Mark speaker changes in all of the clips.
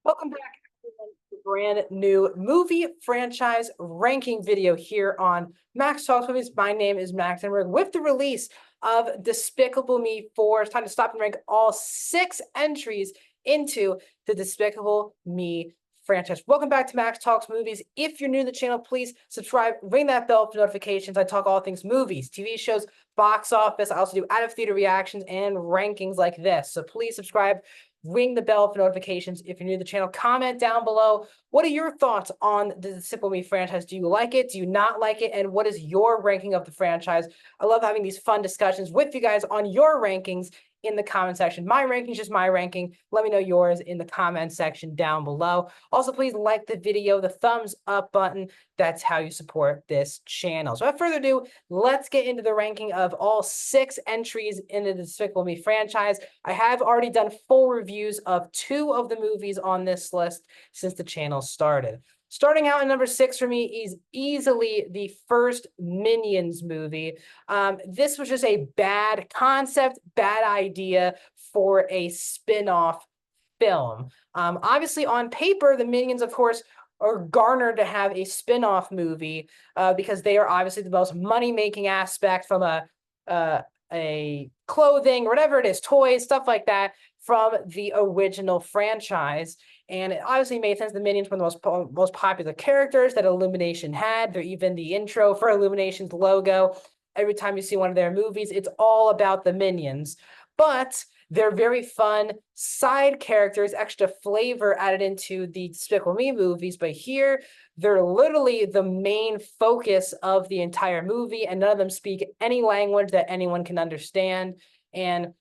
Speaker 1: Welcome back, everyone, to a brand new movie franchise ranking video here on Max Talks Movies. My name is Max, and we're with the release of Despicable Me 4. It's time to stop and rank all 6 entries into the Despicable Me franchise. Welcome back to Max Talks Movies. If you're new to the channel, please subscribe, ring that bell for notifications. I talk all things movies, TV shows, box office. I also do out-of-theater reactions and rankings like this. So please subscribe, ring the bell for notifications if you're new to the channel. Comment down below. What are your thoughts on the Despicable Me franchise? Do you like it? Do you not like it? And what is your ranking of the franchise? I love having these fun discussions with you guys on your rankings in the comment section. My ranking is just my ranking. Let me know yours in the comment section down below. Also, please like the video, the thumbs up button. That's how you support this channel. So without further ado, let's get into the ranking of all 6 entries in the Despicable Me franchise. I have already done full reviews of 2 of the movies on this list since the channel started. Starting out at number 6 for me is easily the first Minions movie. This was just a bad concept, bad idea for a spin-off film. Obviously, on paper, the Minions, of course, are garnered to have a spin-off movie because they are obviously the most money-making aspect from a clothing or whatever it is, toys, stuff like that, from the original franchise. And it obviously made sense. The Minions were the most popular characters that Illumination had. They're even the intro for Illumination's logo. Every time you see one of their movies, it's all about the Minions. But they're very fun side characters, extra flavor added into the Despicable Me movies. But here, they're literally the main focus of the entire movie, and none of them speak any language that anyone can understand. And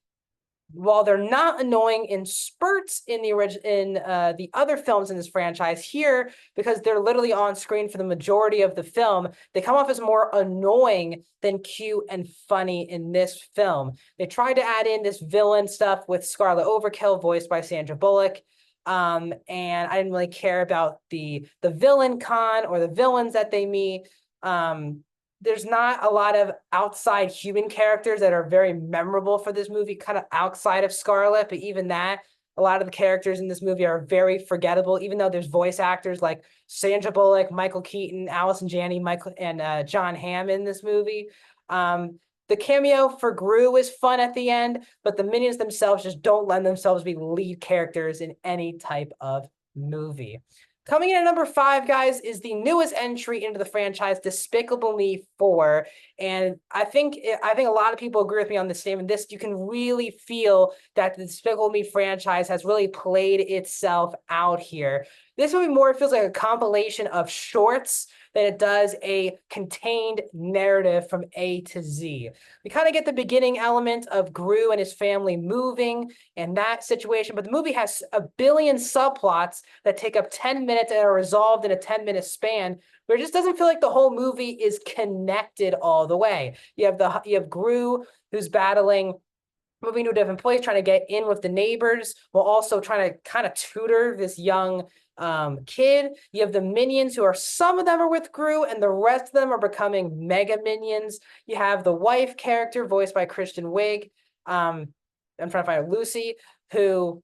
Speaker 1: while they're not annoying in spurts in the other films in this franchise, here, because they're literally on screen for the majority of the film, they come off as more annoying than cute and funny in this film. They tried to add in this villain stuff with Scarlet Overkill, voiced by Sandra Bullock. And I didn't really care about the villain con or the villains that they meet. There's not a lot of outside human characters that are very memorable for this movie, kind of outside of Scarlet, but even that, a lot of the characters in this movie are very forgettable, even though there's voice actors like Sandra Bullock, Michael Keaton, Allison Janney, and John Hamm in this movie. The cameo for Gru is fun at the end, but the Minions themselves just don't lend themselves to be lead characters in any type of movie. Coming in at number 5, guys, is the newest entry into the franchise, Despicable Me 4. And I think a lot of people agree with me on this statement. This, you can really feel that the Despicable Me franchise has really played itself out here. This movie more feels like a compilation of shorts than it does a contained narrative from A to Z. We kind of get the beginning element of Gru and his family moving and that situation, but the movie has a billion subplots that take up 10 minutes and are resolved in a 10-minute span, where it just doesn't feel like the whole movie is connected all the way. You have Gru, who's battling, moving to a different place, trying to get in with the neighbors, while also trying to kind of tutor this young kid. You have the Minions, who are, some of them are with Gru and the rest of them are becoming mega minions. You have the wife character voiced by Kristen Wiig. I'm trying to find Lucy, who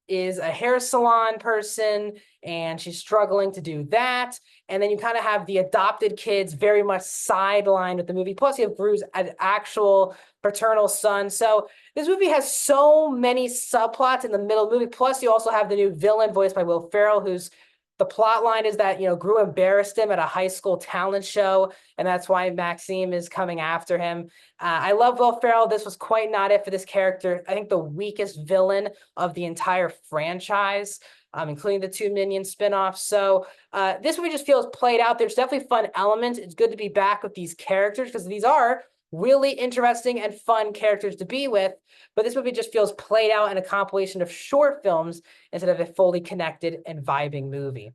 Speaker 1: is a hair salon person, and she's struggling to do that. And then you kind of have the adopted kids very much sidelined with the movie. Plus, you have Gru's actual paternal son. So this movie has so many subplots in the middle of the movie. Plus, you also have the new villain voiced by Will Ferrell, who's, the plot line is that, Gru embarrassed him at a high school talent show, and that's why Maxime is coming after him. I love Will Ferrell. This was quite not it for this character. I think the weakest villain of the entire franchise, including the 2 Minion spinoffs. So this movie just feels played out. There's definitely fun elements. It's good to be back with these characters because these are really interesting and fun characters to be with, but this movie just feels played out in a compilation of short films instead of a fully connected and vibing movie.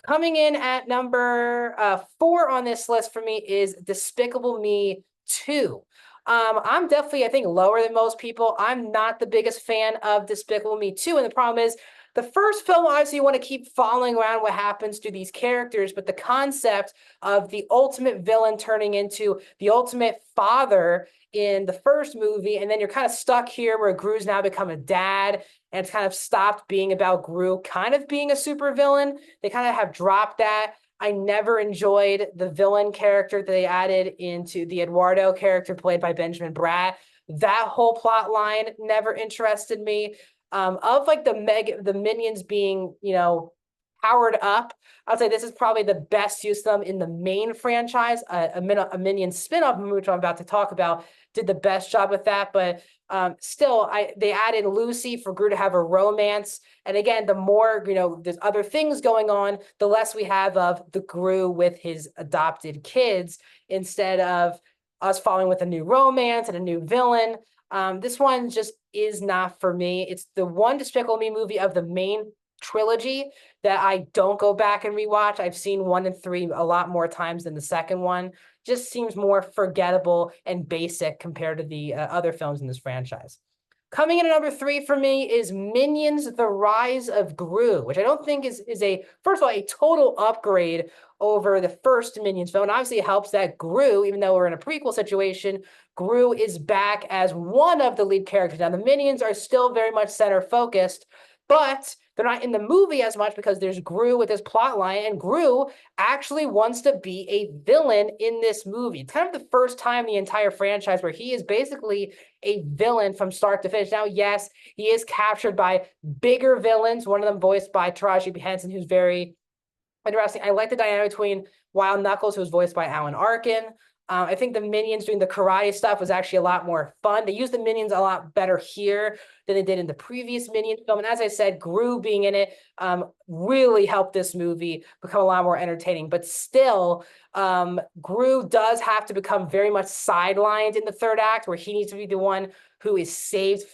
Speaker 1: Coming in at number 4 on this list for me is Despicable Me 2. I'm definitely, I think, lower than most people. I'm not the biggest fan of Despicable Me 2, and the problem is, the first film, obviously, you want to keep following around what happens to these characters, but the concept of the ultimate villain turning into the ultimate father in the first movie, and then you're kind of stuck here where Gru's now become a dad, and it's kind of stopped being about Gru kind of being a supervillain. They kind of have dropped that. I never enjoyed the villain character that they added into the Eduardo character played by Benjamin Bratt. That whole plot line never interested me. Of like the minions being, powered up, I'd say this is probably the best use of them in the main franchise. A Minion spin-off movie, which I'm about to talk about, did the best job with that. But still, they added Lucy for Gru to have a romance. And again, the more, there's other things going on, the less we have of the Gru with his adopted kids, instead of us following with a new romance and a new villain. This one just is not for me. It's the one Despicable Me movie of the main trilogy that I don't go back and rewatch. I've seen 1 and 3 a lot more times than the second one. Just seems more forgettable and basic compared to the other films in this franchise. Coming in at number 3 for me is Minions: The Rise of Gru, which I don't think is a, first of all, a total upgrade over the first Minions film. And obviously it helps that Gru, even though we're in a prequel situation, Gru is back as one of the lead characters. Now, the Minions are still very much center focused, but they're not in the movie as much because there's Gru with his plot line, and Gru actually wants to be a villain in this movie. It's kind of the first time in the entire franchise where he is basically a villain from start to finish. Now, yes, he is captured by bigger villains, one of them voiced by Taraji P. Henson, who's very interesting. I like the dynamic between Wild Knuckles, who was voiced by Alan Arkin. I think the Minions doing the karate stuff was actually a lot more fun. They used the Minions a lot better here than they did in the previous Minions film. And as I said, Gru being in it really helped this movie become a lot more entertaining. But still, Gru does have to become very much sidelined in the third act, where he needs to be the one who is saved,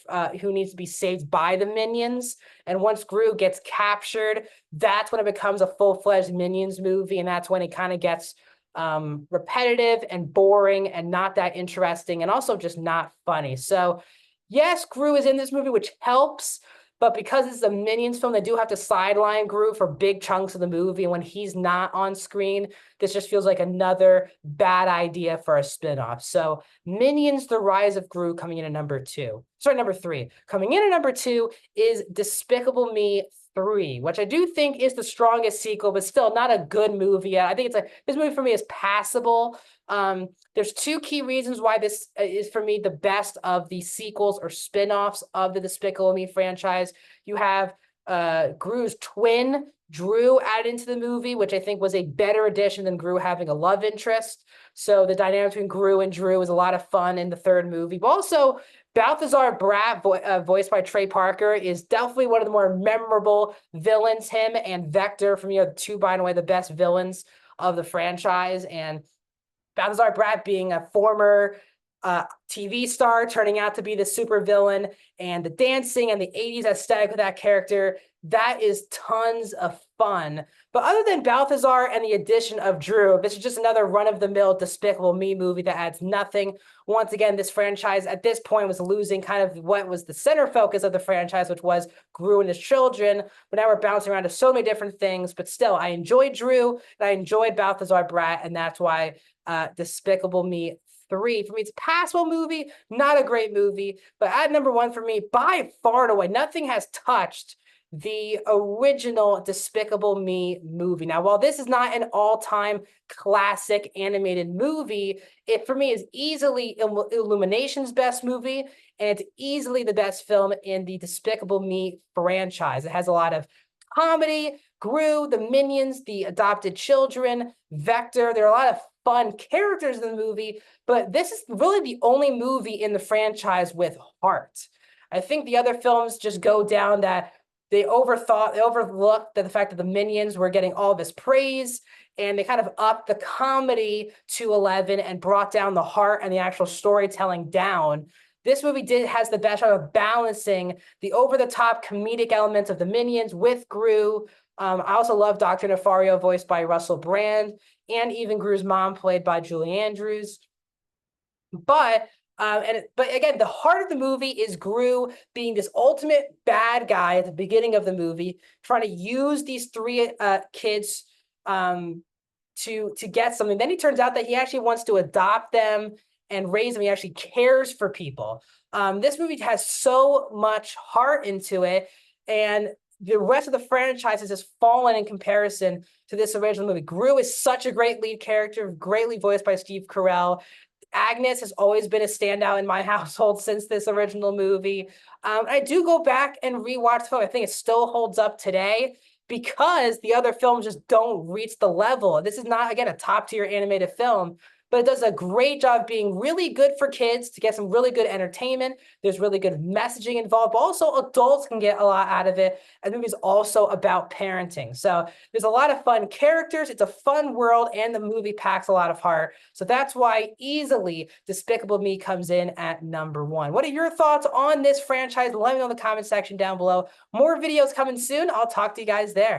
Speaker 1: who needs to be saved by the Minions. And once Gru gets captured, that's when it becomes a full-fledged Minions movie. And that's when it kind of gets repetitive and boring and not that interesting, and also just not funny. So yes, Gru is in this movie, which helps, but because it's a Minions film, they do have to sideline Gru for big chunks of the movie. And when he's not on screen, this just feels like another bad idea for a spinoff. So Minions: The Rise of Gru coming in at number 3. Coming in at number 2 is Despicable Me 3, which I do think is the strongest sequel, but still not a good movie. I think this movie for me is passable. There's 2 key reasons why this is for me the best of the sequels or spin-offs of the Despicable Me franchise. You have Gru's twin, Drew, added into the movie, which I think was a better addition than Gru having a love interest. So the dynamic between Gru and Drew is a lot of fun in the third movie. But also, Balthazar Bratt, voiced by Trey Parker, is definitely one of the more memorable villains. Him and Vector, from the 2 by the way, the best villains of the franchise. And Balthazar Bratt being a former TV star, turning out to be the super villain, and the dancing and the 80s aesthetic of that character, that is tons of fun. But other than Balthazar and the addition of Drew, this is just another run-of-the-mill Despicable Me movie that adds nothing. Once again, this franchise at this point was losing kind of what was the center focus of the franchise, which was Gru and his children. But now we're bouncing around to so many different things. But still, I enjoyed Drew and I enjoyed Balthazar Bratt, and that's why Despicable Me 3 for me, it's a passable movie, not a great movie. But at number 1 for me, by far and away, nothing has touched the original Despicable Me movie. Now, while this is not an all-time classic animated movie, it for me is easily Illumination's best movie, and it's easily the best film in the Despicable Me franchise. It has a lot of comedy, Gru, the Minions, the adopted children, Vector. There are a lot of fun characters in the movie, but this is really the only movie in the franchise with heart. I think the other films just go down that they overlooked the fact that the Minions were getting all this praise, and they kind of upped the comedy to 11 and brought down the heart and the actual storytelling down. This movie has the best job of balancing the over-the-top comedic elements of the Minions with Gru. I also love Dr. Nefario, voiced by Russell Brand, and even Gru's mom, played by Julie Andrews. But again, the heart of the movie is Gru being this ultimate bad guy at the beginning of the movie, trying to use these 3 kids to get something. Then he turns out that he actually wants to adopt them, and raise them. He actually cares for people. This movie has so much heart into it, and the rest of the franchise has just fallen in comparison to this original movie. Gru is such a great lead character, greatly voiced by Steve Carell. Agnes has always been a standout in my household since this original movie. I do go back and rewatch the film. I think it still holds up today because the other films just don't reach the level. This is not, again, a top tier animated film, but it does a great job being really good for kids to get some really good entertainment. There's really good messaging involved, but also adults can get a lot out of it. And the movie is also about parenting. So there's a lot of fun characters. It's a fun world, and the movie packs a lot of heart. So that's why easily Despicable Me comes in at #1. What are your thoughts on this franchise? Let me know in the comment section down below. More videos coming soon. I'll talk to you guys there.